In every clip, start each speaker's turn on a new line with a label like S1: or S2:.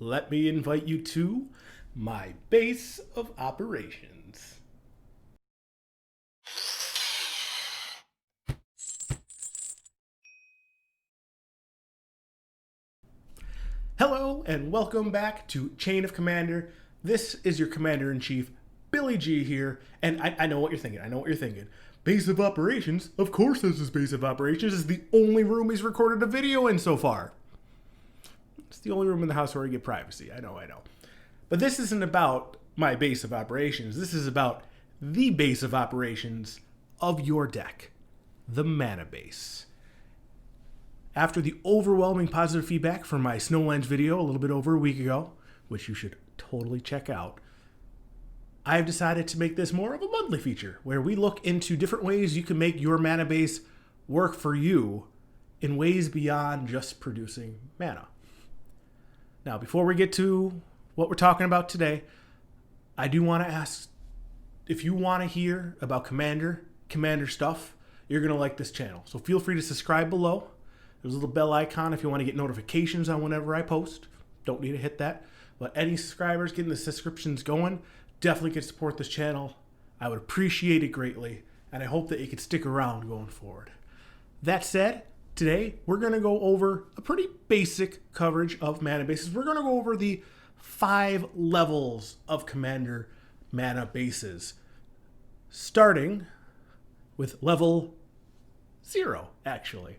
S1: let me invite you to my base of operations. Hello and welcome back to Chain of Commander. This is your Commander-in-Chief, Billy G here, and I know what you're thinking. Base of operations? Of course this is base of operations. This is the only room he's recorded a video in so far. It's the only room in the house where I get privacy. I know. But this isn't about my base of operations. This is about the base of operations of your deck, the mana base. After the overwhelming positive feedback from my Snowlands video a little bit over a week ago, which you should totally check out, I've decided to make this more of a monthly feature where we look into different ways you can make your mana base work for you in ways beyond just producing mana. Now, before we get to what we're talking about today, I do want to ask, if you want to hear about Commander stuff, you're going to like this channel. So feel free to subscribe below. There's a little bell icon if you want to get notifications on whenever I post. Don't need to hit that. But any subscribers getting the subscriptions going definitely can support this channel. I would appreciate it greatly, and I hope that you can stick around going forward. That said, today we're going to go over a pretty basic coverage of mana bases. We're going to go over the 5 levels of Commander mana bases, starting with level 0, actually.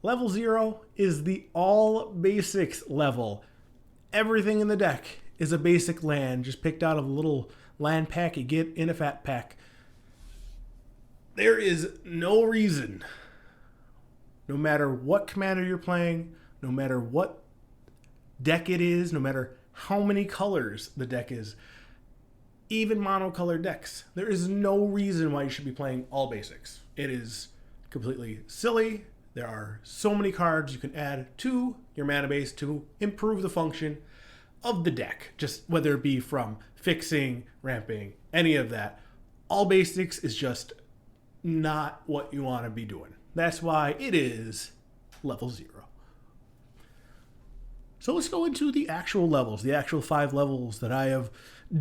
S1: Level 0 is the all basics level. Everything in the deck is a basic land, just picked out of a little land pack you get in a fat pack. There is no reason, no matter what commander you're playing, no matter what deck it is, no matter how many colors the deck is, even monocolored decks, there is no reason why you should be playing all basics. It is completely silly. There are so many cards you can add to your mana base to improve the function of the deck, just whether it be from fixing, ramping, any of that. All basics is just not what you want to be doing. That's why it is level 0. So let's go into the actual levels. The actual 5 levels that I have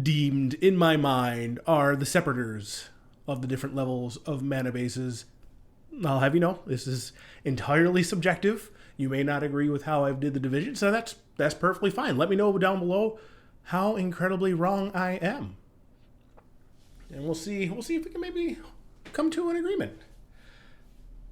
S1: deemed in my mind are the separators of the different levels of mana bases. I'll have you know, this is entirely subjective. You may not agree with how I did the division, so that's perfectly fine. Let me know down below how incredibly wrong I am. And we'll see if we can maybe come to an agreement.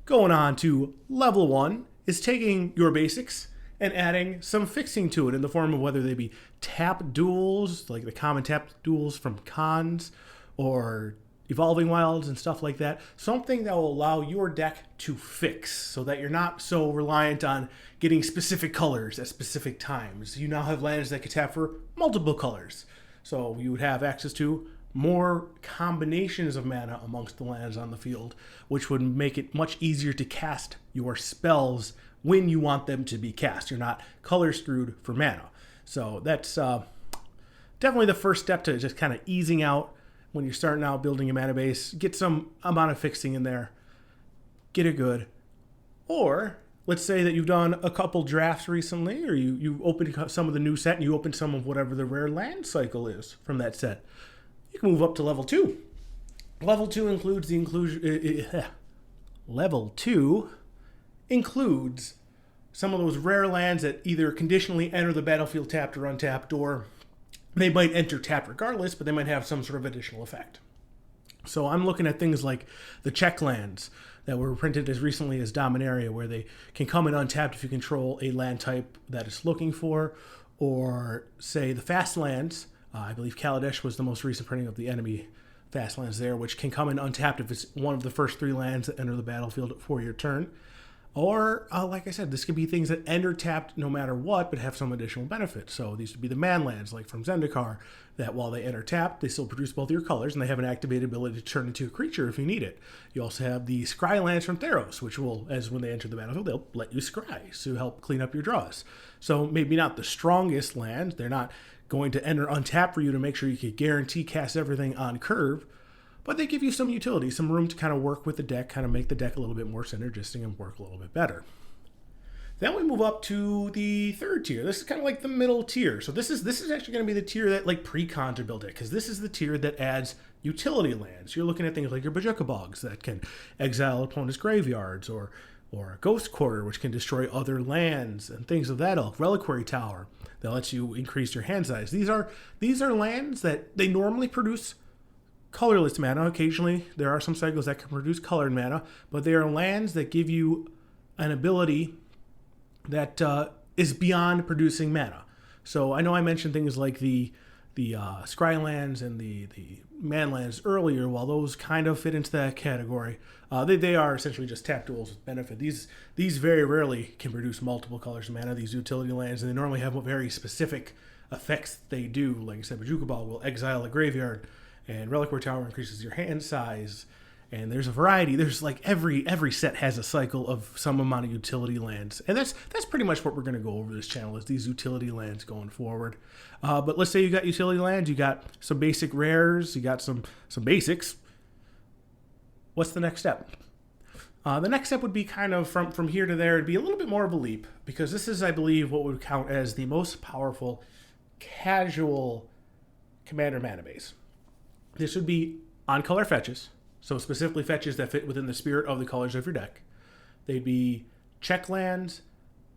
S1: Going on to level 1 is taking your basics and adding some fixing to it in the form of whether they be tap duels, like the common tap duels from Khans, or Evolving Wilds and stuff like that. Something that will allow your deck to fix so that you're not so reliant on getting specific colors at specific times. You now have lands that can tap for multiple colors. So you would have access to more combinations of mana amongst the lands on the field, which would make it much easier to cast your spells when you want them to be cast. You're not color screwed for mana. So that's definitely the first step to just kind of easing out when you're starting out building a mana base. Get some amount of fixing in there. Get it good. Or let's say that you've done a couple drafts recently, or you opened some of the new set and you opened some of whatever the rare land cycle is from that set. You can move up to level 2. Level 2 includes the inclusion. Level 2 includes some of those rare lands that either conditionally enter the battlefield tapped or untapped, or they might enter tapped regardless, but they might have some sort of additional effect. So I'm looking at things like the check lands that were printed as recently as Dominaria, where they can come in untapped if you control a land type that it's looking for, or say the fast lands. I believe Kaladesh was the most recent printing of the enemy fast lands there, which can come in untapped if it's one of the first 3 lands that enter the battlefield for your turn. Or, like I said, this could be things that enter tapped no matter what, but have some additional benefits. So these would be the man lands, like from Zendikar, that while they enter tapped, they still produce both your colors, and they have an activated ability to turn into a creature if you need it. You also have the scry lands from Theros, which will, as when they enter the battlefield, they'll let you scry to help clean up your draws. So maybe not the strongest land. They're not going to enter untapped for you to make sure you can guarantee cast everything on curve, but they give you some utility, some room to kind of work with the deck, kind of make the deck a little bit more synergistic and work a little bit better. Then we move up to the third tier. This is kind of like the middle tier. So this is actually going to be the tier that like pre-cons are built at, because this is the tier that adds utility lands. You're looking at things like your Bajuka Bogs that can exile opponents' graveyards, or a Ghost Quarter, which can destroy other lands and things of that ilk. Reliquary Tower that lets you increase your hand size. These are lands that they normally produce colorless mana. Occasionally, there are some cycles that can produce colored mana, but they are lands that give you an ability that is beyond producing mana. So I know I mentioned things like the Scrylands and the Manlands earlier. While those kind of fit into that category, they are essentially just tap duals with benefit. These very rarely can produce multiple colors of mana, these utility lands, and they normally have very specific effects they do. Like I said, Bajuka Ball will exile a graveyard, and Reliquary Tower increases your hand size. And there's a variety. There's like every set has a cycle of some amount of utility lands, and that's pretty much what we're going to go over this channel, is these utility lands going forward. But let's say you got utility lands, you got some basic rares, you got some basics. What's the next step? The next step would be kind of from here to there. It'd be a little bit more of a leap, because this is, I believe, what would count as the most powerful casual commander mana base. This would be on color fetches. So specifically fetches that fit within the spirit of the colors of your deck. They'd be check lands,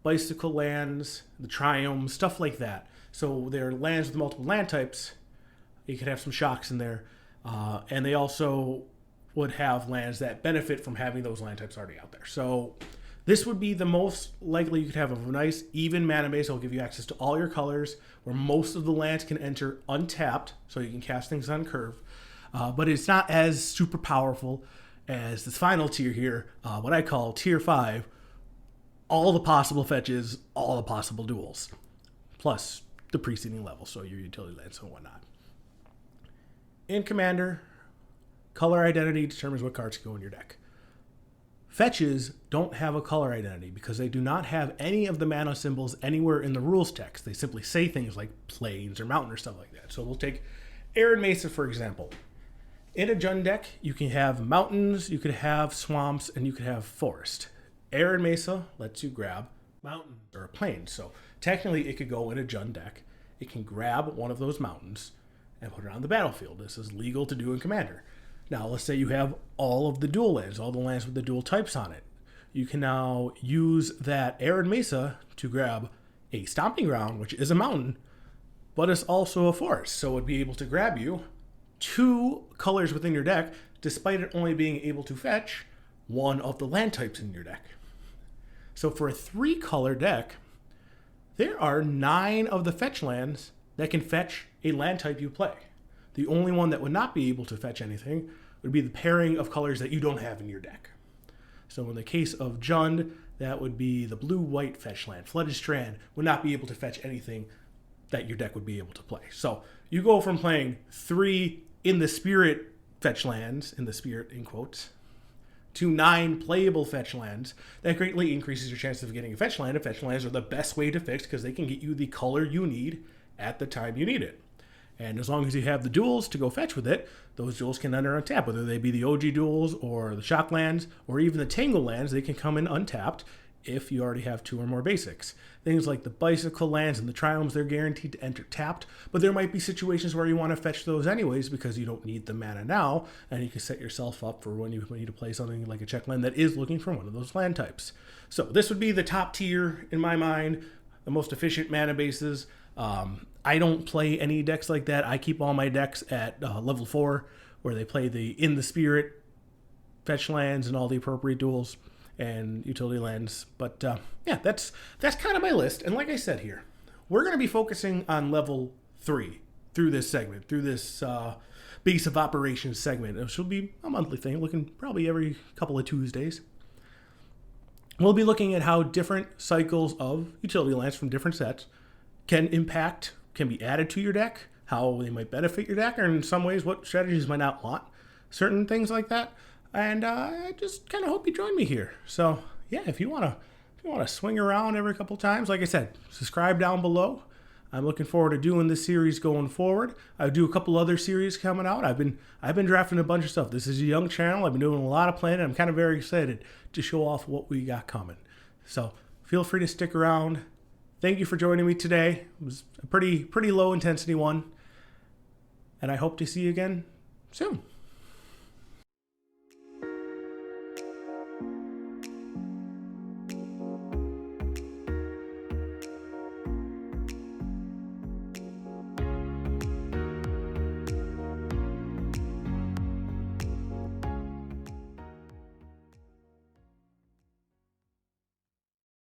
S1: bicycle lands, the triomes, stuff like that. So they're lands with multiple land types. You could have some shocks in there. And they also would have lands that benefit from having those land types already out there. So this would be the most likely you could have a nice even mana base that will give you access to all your colors, where most of the lands can enter untapped, so you can cast things on curve. But it's not as super powerful as this final tier here, what I call tier 5, all the possible fetches, all the possible duels, plus the preceding level, so your utility lands and whatnot. In Commander, color identity determines what cards can go in your deck. Fetches don't have a color identity because they do not have any of the mana symbols anywhere in the rules text. They simply say things like plains or mountain or stuff like that. So we'll take Arid Mesa, for example. In a Jund deck, you can have mountains, you could have swamps, and you could have forest. Arid Mesa lets you grab mountains or a plain. So technically, it could go in a Jund deck. It can grab one of those mountains and put it on the battlefield. This is legal to do in Commander. Now, let's say you have all of the dual lands, all the lands with the dual types on it. You can now use that Arid Mesa to grab a Stomping Ground, which is a mountain, but it's also a forest. So it would be able to grab you 2 colors within your deck, despite it only being able to fetch one of the land types in your deck. So for a 3-color deck, there are 9 of the fetch lands that can fetch a land type you play. The only one that would not be able to fetch anything would be the pairing of colors that you don't have in your deck. So in the case of Jund, that would be the blue-white fetch land. Flooded Strand would not be able to fetch anything that your deck would be able to play. So you go from playing 3 in the spirit fetch lands, in the spirit in quotes, to 9 playable fetch lands. That greatly increases your chances of getting a fetch land. And fetch lands are the best way to fix because they can get you the color you need at the time you need it. And as long as you have the duels to go fetch with it, those duels can enter untapped. Whether they be the OG duels or the shock lands or even the Tangle lands, they can come in untapped if you already have 2 or more basics. Things like the bicycle lands and the triomes, they're guaranteed to enter tapped, but there might be situations where you want to fetch those anyways because you don't need the mana now, and you can set yourself up for when you need to play something like a check land that is looking for one of those land types. So this would be the top tier in my mind, the most efficient mana bases. I don't play any decks like that. I keep all my decks at level 4, where they play the in the spirit fetch lands and all the appropriate duels and utility lands. But yeah, that's kind of my list. And like I said here, we're going to be focusing on level 3 through this segment, through this base of operations segment. It should be a monthly thing, looking probably every couple of Tuesdays. We'll be looking at how different cycles of utility lands from different sets can be added to your deck, how they might benefit your deck, or in some ways what strategies might not want certain things like that. And I just kind of hope you join me here. So yeah, if you want to swing around every couple times, like I said, subscribe down below. I'm looking forward to doing this series going forward. I do a couple other series coming out. I've been drafting a bunch of stuff. This is a young channel. I've been doing a lot of planning. I'm kind of very excited to show off what we got coming. So feel free to stick around. Thank you for joining me today. It was a pretty low intensity one. And I hope to see you again soon.